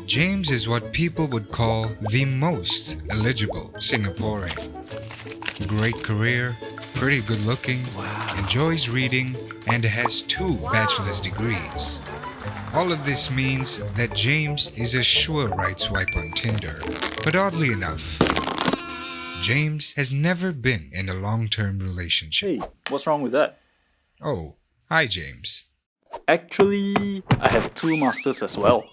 James is what people would call the most eligible Singaporean. Great career, pretty good looking, enjoys reading, and has 2 bachelor's degrees. All of this means that James is a sure right swipe on Tinder. But oddly enough, James has never been in a long-term relationship. Hey, what's wrong with that? Oh, hi James. Actually, I have 2 masters as well.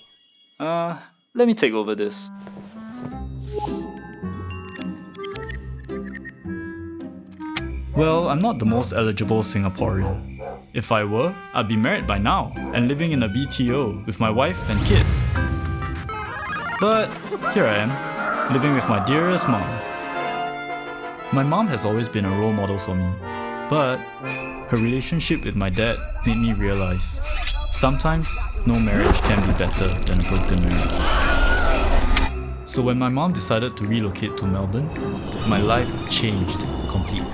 Let me take over this. Well, I'm not the most eligible Singaporean. If I were, I'd be married by now and living in a BTO with my wife and kids. But here I am, living with my dearest mom. My mom has always been a role model for me, but her relationship with my dad made me realize sometimes no marriage can be better than a broken marriage. So when my mom decided to relocate to Melbourne, my life changed completely.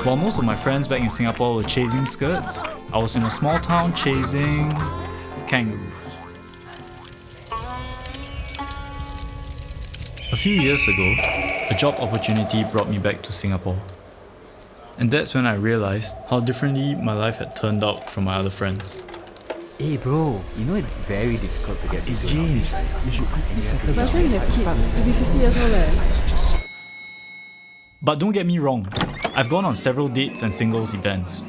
While most of my friends back in Singapore were chasing skirts, I was in a small town chasing kangaroos. A few years ago, a job opportunity brought me back to Singapore. And that's when I realized how differently my life had turned out from my other friends. Hey bro, you know it's very difficult to get Hey into James, you should quickly settle By down. the time you have kids, you'll be 50 years old But don't get me wrong, I've gone on several dates and singles events.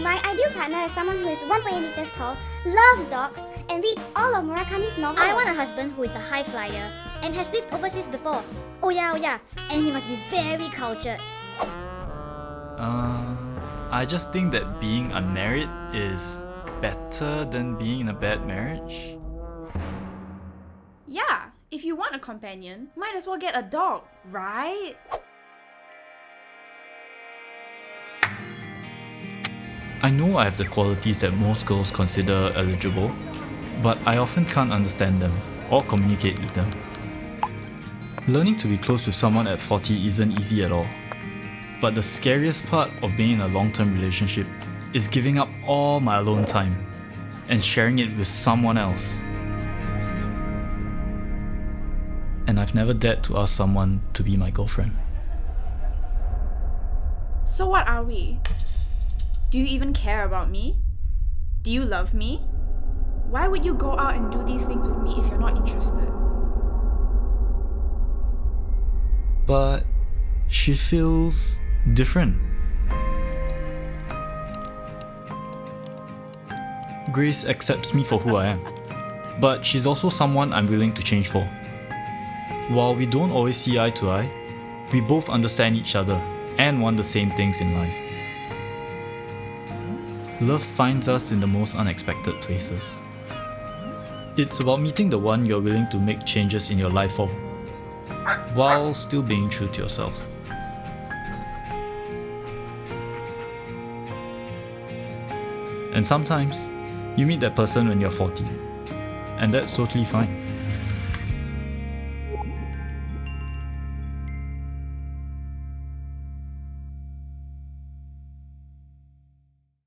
My ideal partner is someone who is 1.8 meters tall, loves dogs, and reads all of Murakami's novels. I want a husband who is a high flyer and has lived overseas before. Oh yeah, and he must be very cultured. I just think that being unmarried is better than being in a bad marriage. Yeah, if you want a companion, might as well get a dog, right? I know I have the qualities that most girls consider eligible, but I often can't understand them or communicate with them. Learning to be close with someone at 40 isn't easy at all. But the scariest part of being in a long-term relationship is giving up all my alone time and sharing it with someone else. And I've never dared to ask someone to be my girlfriend. So what are we? Do you even care about me? Do you love me? Why would you go out and do these things with me if you're not interested? But she feels different. Grace accepts me for who I am, but she's also someone I'm willing to change for. While we don't always see eye to eye, we both understand each other and want the same things in life. Love finds us in the most unexpected places. It's about meeting the one you're willing to make changes in your life for, while still being true to yourself. And sometimes, you meet that person when you're 40, and that's totally fine.